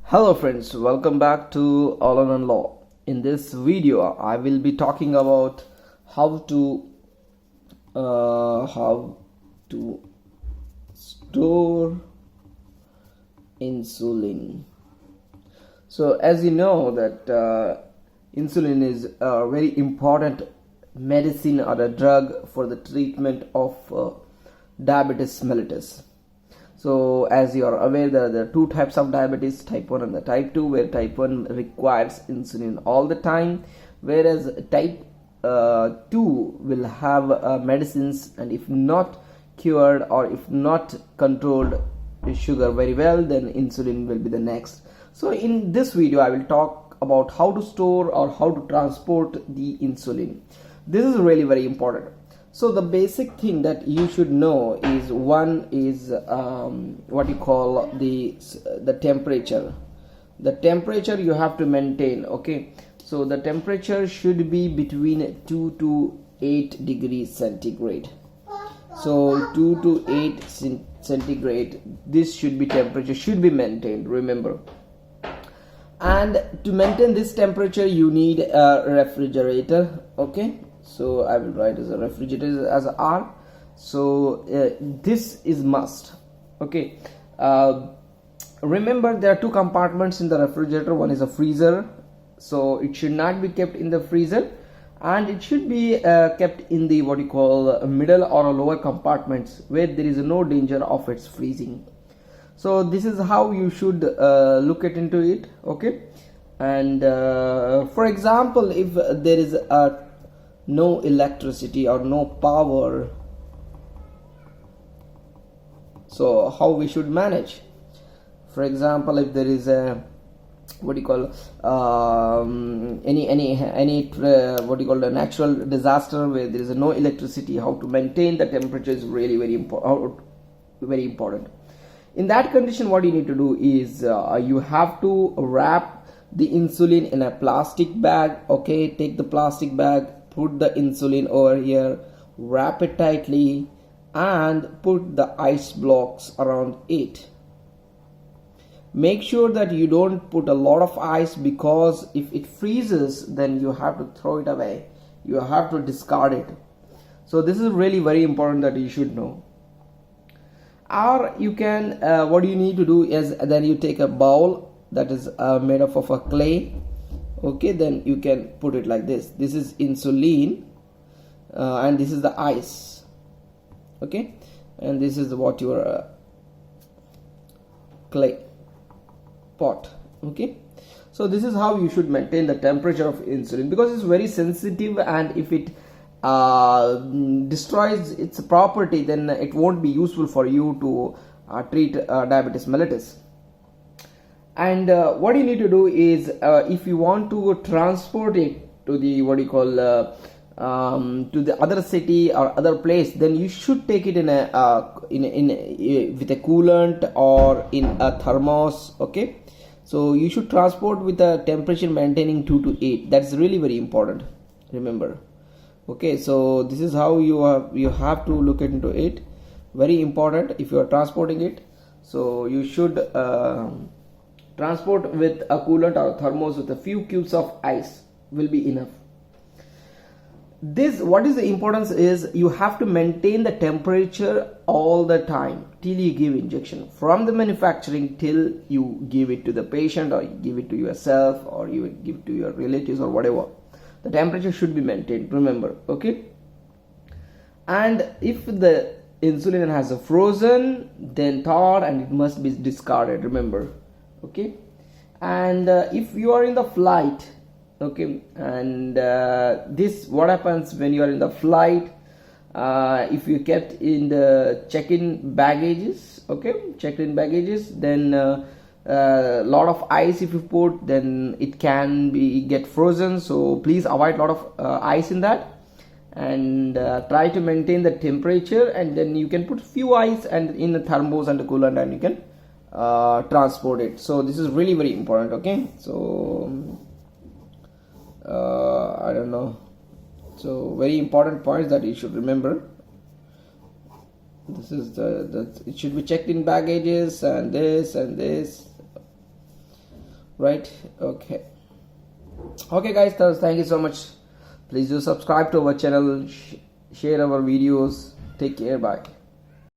Hello friends, welcome back to All on Law. In this video, I will be talking about how to store insulin. So as you know that insulin is a very important medicine or a drug for the treatment of diabetes mellitus. So as you are aware, there are two types of diabetes, type 1 and the type 2, where type 1 requires insulin all the time, whereas type 2 will have medicines, and if not cured or if not controlled sugar very well, then insulin will be the next. So in this video, I will talk about how to store or how to transport the insulin. This is really very important. So the basic thing that you should know is one is what you call the temperature. The temperature you have to maintain. Okay, so the temperature should be between 2 to 8 degrees centigrade. So 2 to 8 centigrade. This should be temperature should be maintained. Remember. And to maintain this temperature, you need a refrigerator. Okay. So I will write as a refrigerator as a R. So this is must. Okay. Remember, there are two compartments in the refrigerator. One is a freezer, so it should not be kept in the freezer, and it should be kept in the what you call middle or lower compartments where there is no danger of its freezing. So this is how you should look at into it. Okay. And for example, if there is no electricity or no power, so how we should manage? For example, if there is a what do you call any what do you call a natural disaster where there is no electricity, how to maintain the temperature is really very important. In that condition, what you need to do is you have to wrap the insulin in a plastic bag. Okay, take the plastic bag, put the insulin over here, wrap it tightly, and put the ice blocks around it. Make sure that you don't put a lot of ice, because if it freezes, then you have to throw it away. You have to discard it. So this is really very important that you should know. Or you can, what you need to do is then you take a bowl that is made up of a clay. Okay, then you can put it like this. This is insulin and this is the ice. Okay, and this is what your clay pot. Okay, so this is how you should maintain the temperature of insulin, because it's very sensitive, and if it destroys its property, then it won't be useful for you to treat diabetes mellitus. And what you need to do is if you want to transport it to the what you call to the other city or other place, then you should take it in a with a coolant or in a thermos. Okay, so you should transport with a temperature maintaining 2 to 8. That's really very important, remember. Okay, so this is how you have to look into it. Very important if you are transporting it. So you should transport with a coolant or a thermos with a few cubes of ice will be enough. This, what is the importance is you have to maintain the temperature all the time till you give injection, from the manufacturing till you give it to the patient, or you give it to yourself, or you give it to your relatives or whatever. The temperature should be maintained, remember. Okay, and if the insulin has a frozen, then thawed, and it must be discarded, remember. Okay, and if you are in the flight, okay, and this what happens when you are in the flight, if you kept in the check-in baggages, okay, checked-in baggages, then lot of ice if you put, then it can be get frozen. So please avoid lot of ice in that, and try to maintain the temperature, and then you can put few ice and in the thermos and the coolant, and you can transport it. So this is really very important. Okay, so I don't know, so very important points that you should remember. This is it should be checked in baggages, and this and this. right? Okay guys, so thank you so much. Please do subscribe to our channel, share our videos. Take care, bye.